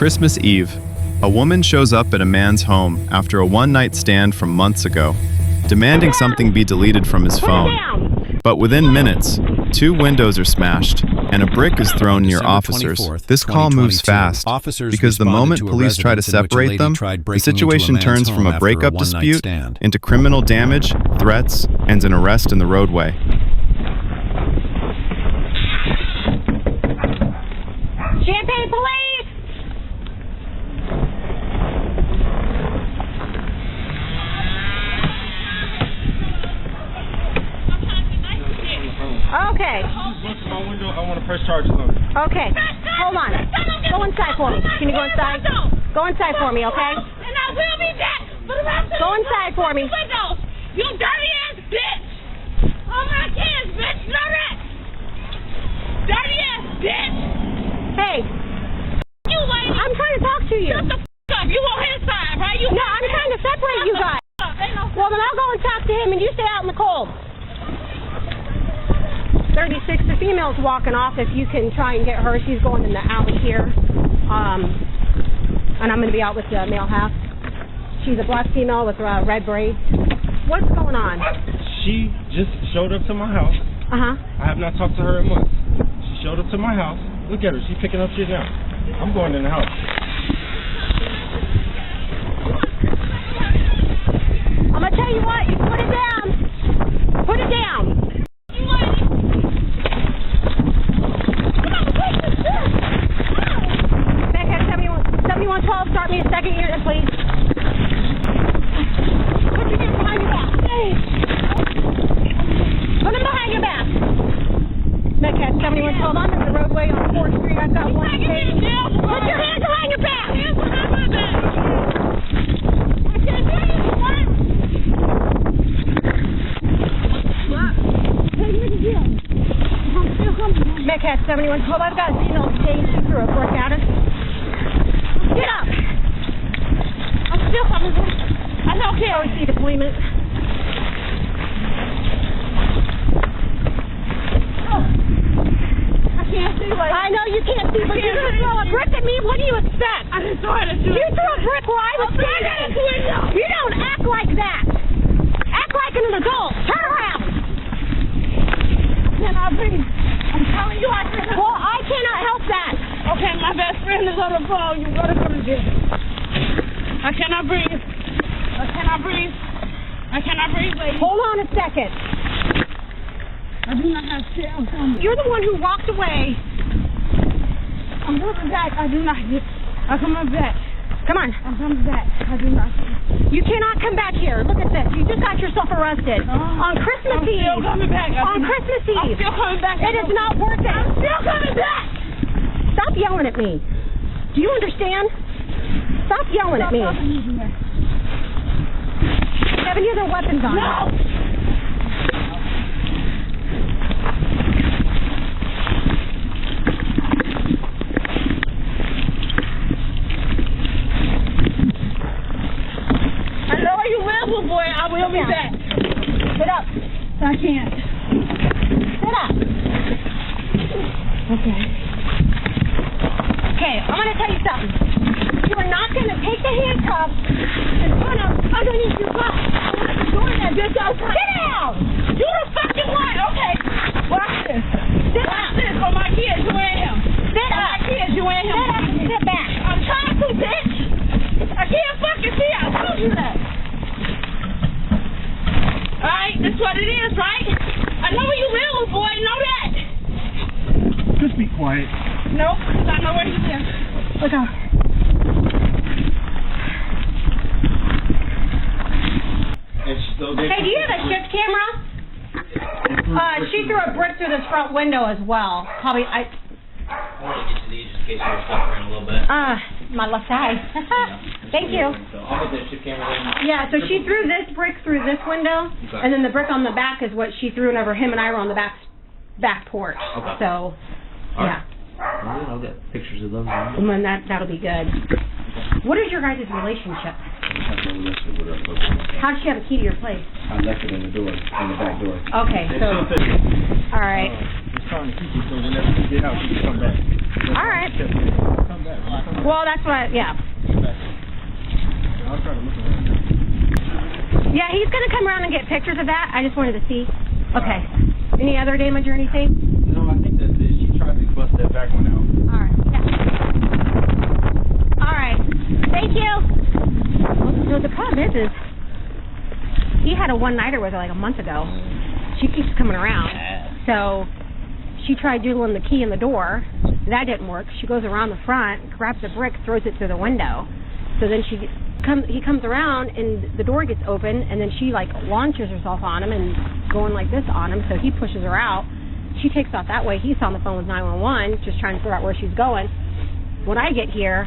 Christmas Eve, a woman shows up at a man's home after a one-night stand from months ago, demanding something be deleted from his phone. But within minutes, 2 windows are smashed and a brick is thrown near officers. This call moves fast because the moment police try to separate them, the situation turns from a breakup dispute into criminal damage, threats, and an arrest in the roadway. Champagne police! Okay. My window, I want to press charges on it. Okay. Hold on. Go inside for me. Can you go inside? Go inside for me, okay? And I will be back for the rest of Go inside for me. windows. You dirty ass bitch. Oh my kids, bitch. Know that. Dirty ass bitch. Hey, You lady. I'm trying to talk to you. Shut the up. You on his side, right? You No, I'm trying to separate you guys. Well, then I'll go and talk to him and you stay out in the cold. 36, the female's walking off. If you can try and get her, she's going in the alley here. And I'm going to be out with the male half. She's a black female with red braids. What's going on? She just showed up to my house. Uh-huh. I have not talked to her in months. She showed up to my house. Look at her. She's picking up shit now. I'm going in the house. I'm going to tell you what. You put it down. Put it down. You lady. Back at 7112, start me a second unit, please. Put your hands behind your back. Put them behind your back. Metcalf 7112, I'm in the roadway on 4th Street. I've got one case. Put your hands behind your back. Metcalf 7112, I've got a female chase through a brick at us. Get up! I'm still coming. I don't care. OC deployment. I can't see like. I know you can't see, but you're going to throw a brick at me? What do you expect? I didn't throw it at you. You threw a brick where I was standing. You don't act like that. Act like an adult. Turn around. Can I breathe? I'm telling you I cannot. Well, I cannot help that. Okay, my best friend is on the phone. You gotta go to jail. I cannot breathe. I cannot breathe. I cannot breathe, lady. Hold on a second. I do not have shit. I'm coming. You're the one who walked away. I'm coming back. I do not get. I'm coming back. Come on. I'm coming back. I do not. You cannot come back here. Look at this. You just got yourself arrested. On Christmas I'm Eve. still coming back. On Christmas I'm Eve. still coming back. It is not worth it. I'm still coming back. Stop yelling at me. Do you understand? Stop yelling at me. Stop talking to me. Have any other weapons on you? No. I know where you live, little boy. I will be back. Sit up. I can't. Sit up. Okay. Okay, I'm going to tell you something. You are not going to take the handcuffs and put them underneath your butt. I'm doing that, bitch. Outside. Sit down. You the fucking one. Okay. Watch this. Sit Watch up. this. For my kids, you ain't him. Sit For up. my kids, you ain't him. Sit up and sit back. I'm trying to, bitch. I can't fucking see. I told you that. Alright, that's what it is, right? I know where you live, little boy. Know that. Just be quiet. Nope, because I know where you live. Look out. Hey, do you have a shift camera? She threw a brick through this front window as well. Probably, I want to get to these just in case you're suffering a little bit. my left side. Thank you. So I'll get that shit camera in. Yeah, so she threw this brick through this window, and then the brick on the back is what she threw whenever him and I were on the back porch. Okay. So, yeah. I'll get pictures of those. And then that'll be good. What is your guys' relationship? How does she have a key to your place? I left it in the door, in the back door. Okay, so, all right. Just trying to keep you so whenever you get out, you can come back. All right. Come back. Well, that's what, yeah. I'll try to look around. Yeah, he's going to come around and get pictures of that. I just wanted to see. Okay. Any other damage or anything? No, I think that's it. She tried to bust that back one out. All right. Yeah. All right. Thank you. So the problem is he had a one-nighter with her like a month ago. She keeps coming around. So she tried doodling the key in the door. That didn't work. She goes around the front, grabs a brick, throws it through the window. So then he comes around and the door gets open, and then she like launches herself on him and going like this on him. So he pushes her out. She takes off that way. He's on the phone with 911, just trying to figure out where she's going. When I get here,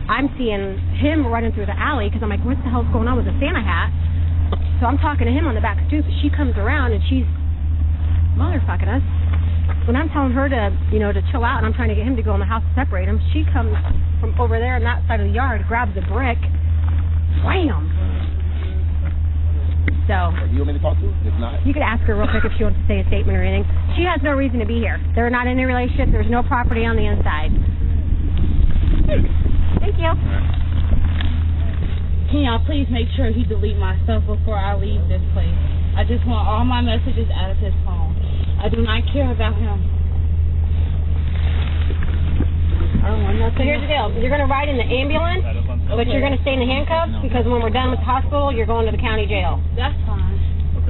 I'm seeing him running through the alley because I'm like, what the hell's going on with the Santa hat? So I'm talking to him on the back stoop. She comes around and she's motherfucking us. When I'm telling her to, to chill out, and I'm trying to get him to go in the house to separate them, she comes from over there on that side of the yard, grabs a brick, wham! So, You want me to talk to her? If not, you could ask her real quick if she wants to say a statement or anything. She has no reason to be here. They're not in a relationship. There's no property on the inside. Thank you. Can y'all please make sure he delete my stuff before I leave this place? I just want all my messages out of his phone. I do not care about him. I don't want nothing. So here's the deal. You're going to ride in the ambulance, but you're going to stay in the handcuffs because when we're done with the hospital, you're going to the county jail. That's fine.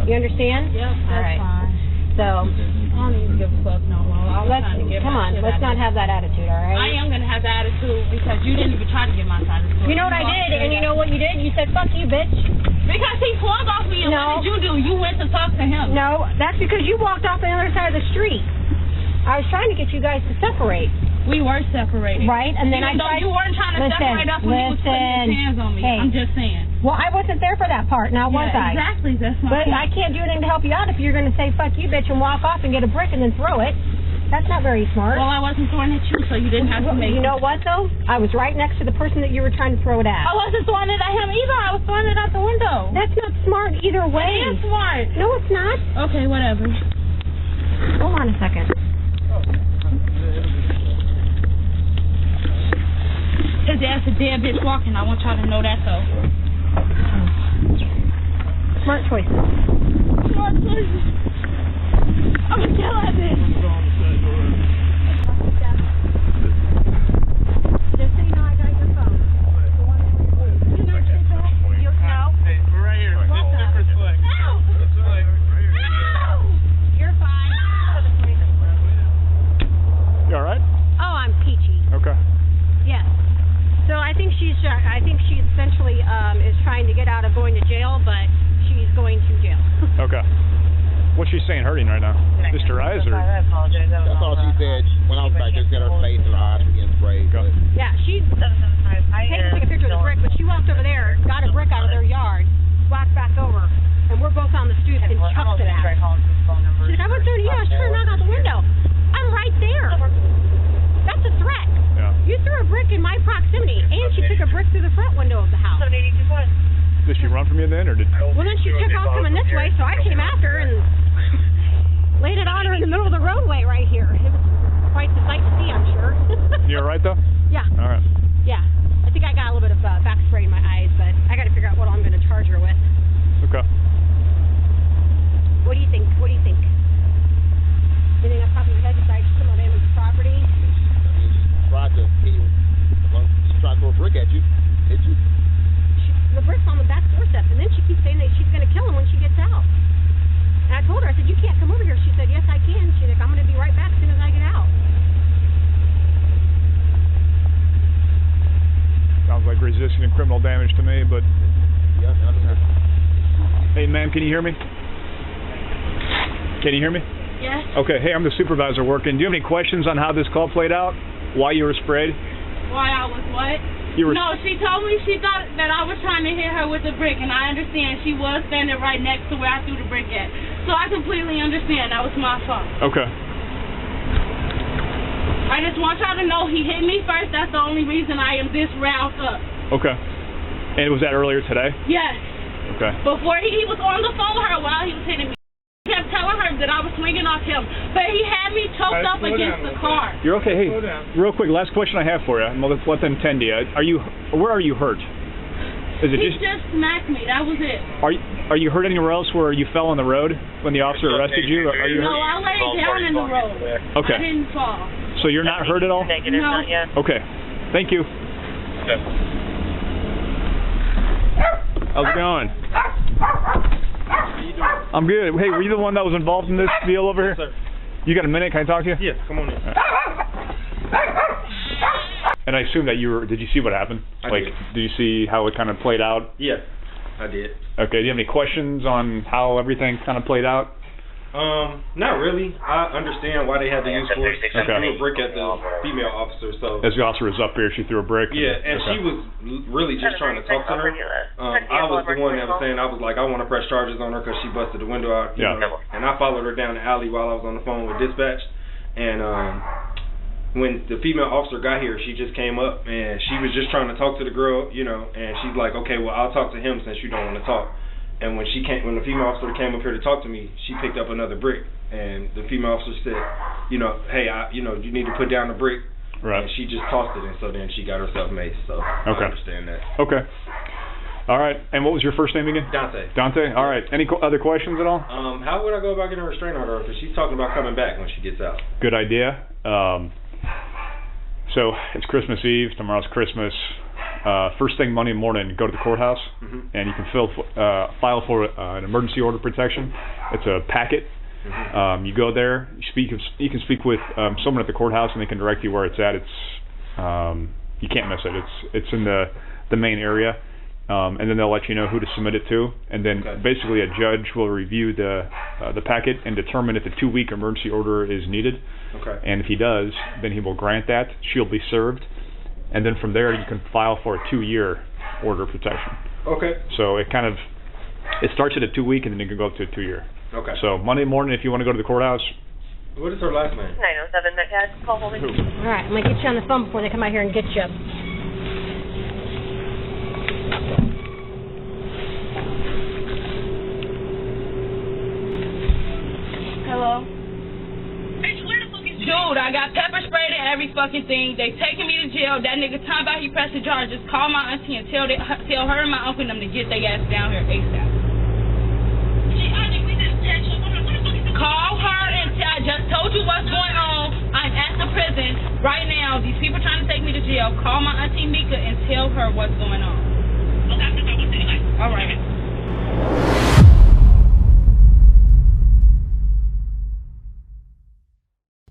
You understand? Yep, that's fine. So, I don't even give a fuck no more. I was trying to get come my on, shit let's out not of have that attitude, all I right? am going to have the attitude because you didn't even try to get my side of the story. You know what I did, and you know what you did? You said, fuck you, bitch. Because he swung off me, and No. what did you do? You went to talk to him. No, that's because you walked off the other side of the street. I was trying to get you guys to separate, We were separated. right? And then Even though you weren't trying to separate us when he was putting his hands on me. Hey. I'm just saying. Well, I wasn't there for that part, now was I? Exactly. That's my But point. I can't do anything to help you out if you're going to say, fuck you, bitch, and walk off and get a brick and then throw it. That's not very smart. Well, I wasn't throwing at you, so you didn't have to make You know what, though? I was right next to the person that you were trying to throw it at. I wasn't throwing it at him either. I was throwing it out the window. That's not smart either way. It is smart. No, it's not. Okay, whatever. Hold on a second. His ass a dead bitch walking. I want y'all to know that, though. Smart choices. Smart choices. I'm gonna kill that bitch. Just so you know, I got your phone. The one that you know, you know. Hey, we're right here. It's super slick. It's slick. You're fine. You all right? Oh, I'm peachy. Okay. Yes. So I think she essentially is trying to get out of going to jail, but she's going to jail. Okay. What's she saying hurting right now? Just her eyes or? that's all she said. When I was back, just got her face and her eyes were getting sprayed. Okay. Yeah, she took a picture of the brick, but she walked over there, got a brick out of their yard, walked back over, and we're both on the stoop and chucked it at her. She's like, I went through to you, I was trying to knock out the window. I'm right there. That's a threat. Yeah. You threw a brick in my proximity, and she took a brick through the front window of the house. Did she run from you then, or did? Well, then she took off coming this way, so I came after and laid it on her in the middle of the roadway right here. It was quite the sight to see, I'm sure. You all right though? Yeah, All right. yeah. I think I got a little bit of back spray in my eyes, but I got to figure out what I'm going to charge her with. Okay. What do you think? What do you think? Anything off the top of your head besides criminal damage to property? She tried to hit you. She tried to throw a brick at you. Hit you. The brick's on the back doorstep, and then she keeps saying that she's going to kill him when she gets out. And I told her, I said, you can't come over here. She said, yes, I can. She's like, I'm going to be right back as soon as I get out. Sounds like resisting and criminal damage to me, but. Yeah, I mean, Hey, ma'am, can you hear me? Can you hear me? Yes. Okay. Hey, I'm the supervisor working. Do you have any questions on how this call played out? Why you were sprayed? Why I was what? You were. No, she told me she thought that I was trying to hit her with a brick, and I understand she was standing right next to where I threw the brick at. So I completely understand. That was my fault. Okay. I just want y'all to know he hit me first. That's the only reason I am this round up. Okay. And was that earlier today? Yes. Okay. Before he was on the phone with her while he was hitting me. He kept telling told her that I was swinging off him, but he had me choked up against the car. You're okay. Hey, real quick, last question I have for you. Let's let them tend to you. Where are you hurt? Is it He just smacked me. That was it. Are you hurt anywhere else where you fell on the road when the officer arrested you? Are you No, hurt? I laid down in the road. Okay. I didn't fall. So you're not hurt at all? No. Okay. Thank you. How's it going? I'm good. Hey, were you the one that was involved in this deal over here? Yes, sir. You got a minute? Can I talk to you? Yes, come on in. And I assume that did you see what happened? I did. Did you see how it kind of played out? Yes, I did. Okay, do you have any questions on how everything kind of played out? Not really. I understand why they had to use force. She Okay. threw a brick at the female officer, so... As the officer was up here, she threw a brick? Yeah, and okay. she was really just trying to talk to her. I was the one that was saying, I was like, I want to press charges on her because she busted the window out. You know, and I followed her down the alley while I was on the phone with dispatch. And when the female officer got here, she just came up and she was just trying to talk to the girl, you know, and she's like, okay, well, I'll talk to him since you don't want to talk. And when the female officer came up here to talk to me, she picked up another brick, and the female officer said, you know, hey, you need to put down the brick. Right. And she just tossed it, and so then she got herself maced. So I understand that. Okay. All right. And what was your first name again? Dante. Dante. All right. Any other questions at all? How would I go about getting a restraining order? Because she's talking about coming back when she gets out. Good idea. So it's Christmas Eve. Tomorrow's Christmas. First thing Monday morning, go to the courthouse, and you can file for an emergency order protection. It's a packet. You go there. You can speak with someone at the courthouse, and they can direct you where it's at. You can't miss it. It's in the main area, and then they'll let you know who to submit it to. And then basically a judge will review the packet and determine if a 2-week emergency order is needed. Okay. And if he does, then he will grant that. She'll be served. And then from there, you can file for a 2-year order of protection. Okay. So it starts at a 2-week, and then it can go up to a 2-year. Okay. So Monday morning, if you want to go to the courthouse. What is her last name? 907, Metcalf, call holding. All right, I'm going to get you on the phone before they come out here and get you. Hello? Dude, I got pepper sprayed and every fucking thing. They taking me to jail. That nigga talking about he pressing charges. Call my auntie and tell her and my uncle and them to get their ass down here ASAP. Call her and I just told you what's going on. I'm at the prison right now. These people trying to take me to jail. Call my auntie Mika and tell her what's going on. All right.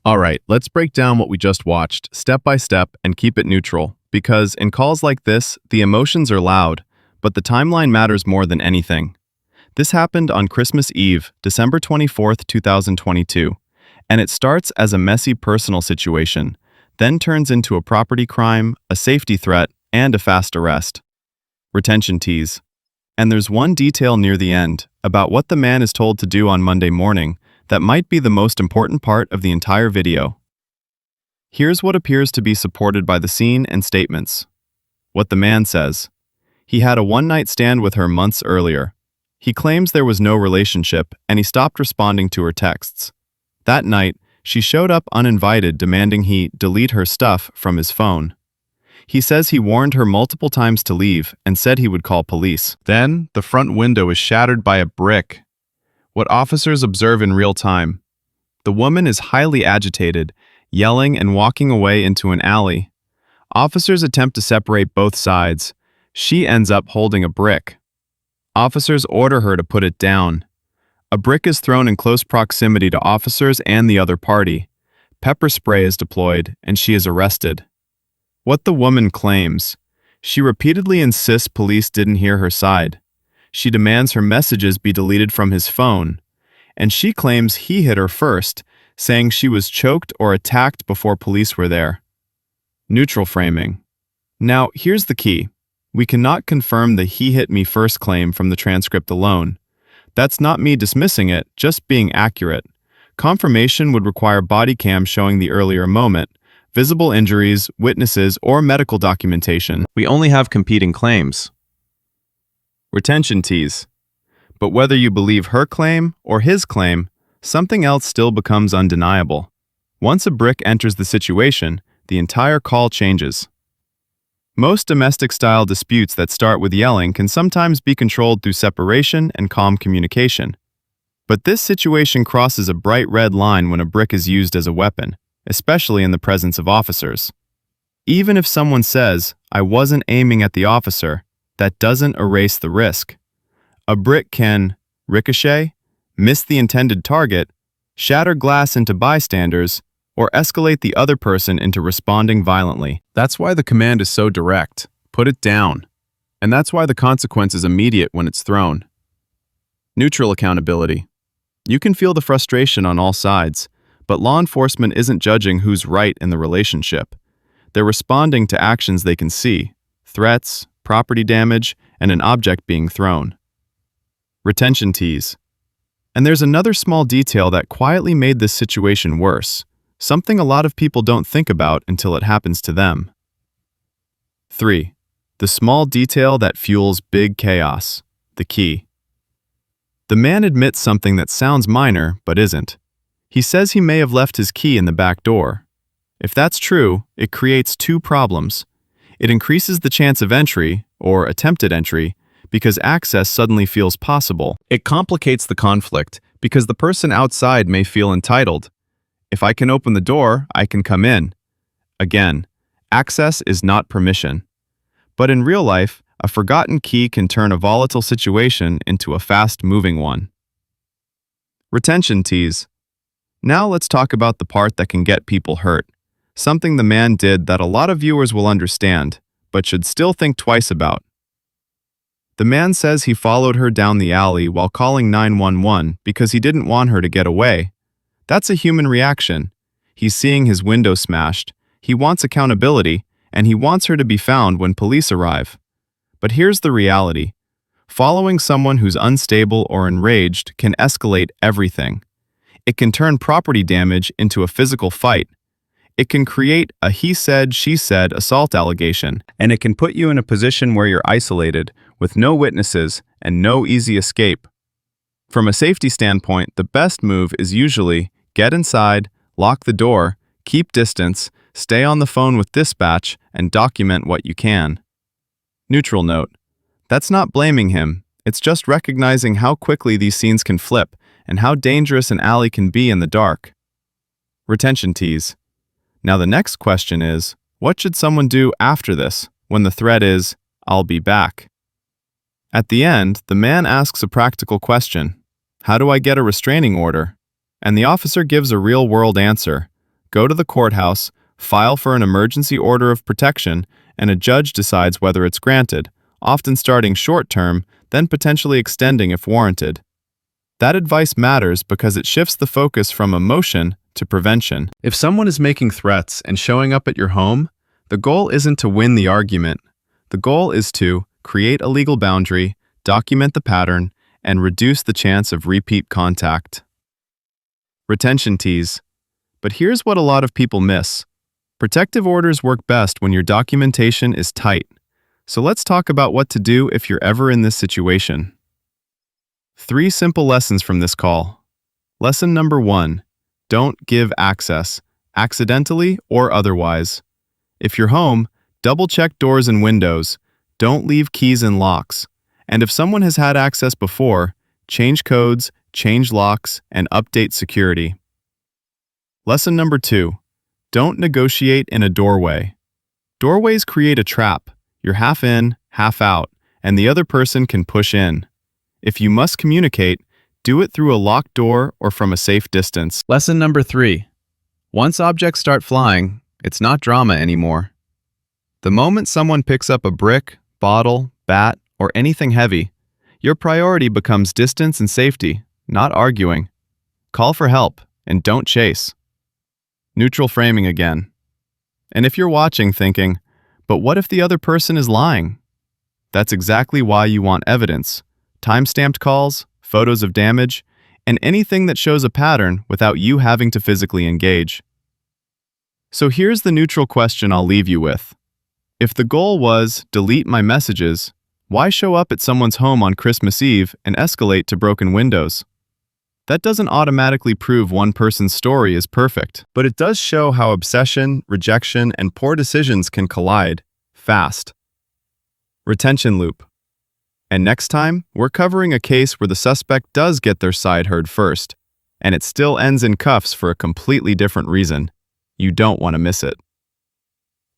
All right, let's break down what we just watched, step by step, and keep it neutral, because in calls like this, the emotions are loud, but the timeline matters more than anything. This happened on Christmas Eve, December 24th, 2022, and it starts as a messy personal situation, then turns into a property crime, a safety threat, and a fast arrest. Retention tease. And there's one detail near the end, about what the man is told to do on Monday morning, that might be the most important part of the entire video. Here's what appears to be supported by the scene and statements. What the man says. He had a one-night stand with her months earlier. He claims there was no relationship, and he stopped responding to her texts. That night, she showed up uninvited, demanding he delete her stuff from his phone. He says he warned her multiple times to leave and said he would call police. Then, the front window is shattered by a brick. What officers observe in real time. The woman is highly agitated, yelling and walking away into an alley. Officers attempt to separate both sides. She ends up holding a brick. Officers order her to put it down. A brick is thrown in close proximity to officers and the other party. Pepper spray is deployed, and she is arrested. What the woman claims. She repeatedly insists police didn't hear her side. She demands her messages be deleted from his phone, and she claims he hit her first, saying she was choked or attacked before police were there. Neutral framing. Now, here's the key. We cannot confirm the "he hit me first" claim from the transcript alone. That's not me dismissing it, just being accurate. Confirmation would require body cam showing the earlier moment, visible injuries, witnesses, or medical documentation. We only have competing claims. Retention tease. But whether you believe her claim or his claim, something else still becomes undeniable. Once a brick enters the situation, the entire call changes. Most domestic-style disputes that start with yelling can sometimes be controlled through separation and calm communication. But this situation crosses a bright red line when a brick is used as a weapon, especially in the presence of officers. Even if someone says, "I wasn't aiming at the officer," that doesn't erase the risk. A brick can ricochet, miss the intended target, shatter glass into bystanders, or escalate the other person into responding violently. That's why the command is so direct. Put it down. And that's why the consequence is immediate when it's thrown. Neutral accountability. You can feel the frustration on all sides, but law enforcement isn't judging who's right in the relationship. They're responding to actions they can see: threats, property damage, and an object being thrown. Retention tease. And there's another small detail that quietly made this situation worse. Something a lot of people don't think about until it happens to them. 3. The small detail that fuels big chaos. The key. The man admits something that sounds minor, but isn't. He says he may have left his key in the back door. If that's true, it creates two problems. It increases the chance of entry, or attempted entry, because access suddenly feels possible. It complicates the conflict, because the person outside may feel entitled. If I can open the door, I can come in. Again, access is not permission. But in real life, a forgotten key can turn a volatile situation into a fast-moving one. Retention tease. Now let's talk about the part that can get people hurt. Something the man did that a lot of viewers will understand, but should still think twice about. The man says he followed her down the alley while calling 911 because he didn't want her to get away. That's a human reaction. He's seeing his window smashed, he wants accountability, and he wants her to be found when police arrive. But here's the reality. Following someone who's unstable or enraged can escalate everything. It can turn property damage into a physical fight. It can create a he said, she said assault allegation, and it can put you in a position where you're isolated, with no witnesses and no easy escape. From a safety standpoint, the best move is usually get inside, lock the door, keep distance, stay on the phone with dispatch, and document what you can. Neutral note. That's not blaming him, it's just recognizing how quickly these scenes can flip and how dangerous an alley can be in the dark. Retention tease. Now the next question is, what should someone do after this, when the threat is, "I'll be back"? At the end, the man asks a practical question. How do I get a restraining order? And the officer gives a real-world answer. Go to the courthouse, file for an emergency order of protection, and a judge decides whether it's granted, often starting short-term, then potentially extending if warranted. That advice matters because it shifts the focus from emotion to prevention. If someone is making threats and showing up at your home, the goal isn't to win the argument. The goal is to create a legal boundary, document the pattern, and reduce the chance of repeat contact. Retention tease. But here's what a lot of people miss. Protective orders work best when your documentation is tight. So let's talk about what to do if you're ever in this situation. 3 simple lessons from this call. Lesson number 1. Don't give access, accidentally or otherwise. If you're home, double-check doors and windows. Don't leave keys in locks. And if someone has had access before, change codes, change locks, and update security. Lesson number 2. Don't negotiate in a doorway. Doorways create a trap. You're half in, half out, and the other person can push in. If you must communicate, do it through a locked door or from a safe distance. Lesson number 3. Once objects start flying, it's not drama anymore. The moment someone picks up a brick, bottle, bat, or anything heavy, your priority becomes distance and safety, not arguing. Call for help, and don't chase. Neutral framing again. And if you're watching thinking, but what if the other person is lying? That's exactly why you want evidence. Time-stamped calls, photos of damage, and anything that shows a pattern without you having to physically engage. So here's the neutral question I'll leave you with. If the goal was, delete my messages, why show up at someone's home on Christmas Eve and escalate to broken windows? That doesn't automatically prove one person's story is perfect, but it does show how obsession, rejection, and poor decisions can collide fast. Retention loop. And next time, we're covering a case where the suspect does get their side heard first, and it still ends in cuffs for a completely different reason. You don't want to miss it.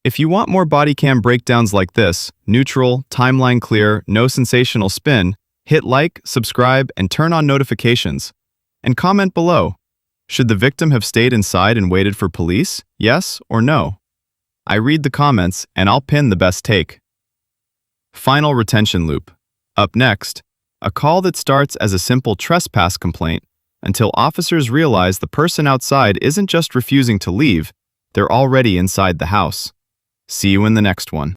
If you want more body cam breakdowns like this, neutral, timeline clear, no sensational spin, hit like, subscribe, and turn on notifications. And comment below. Should the victim have stayed inside and waited for police? Yes or no? I read the comments, and I'll pin the best take. Final retention loop. Up next, a call that starts as a simple trespass complaint until officers realize the person outside isn't just refusing to leave, they're already inside the house. See you in the next one.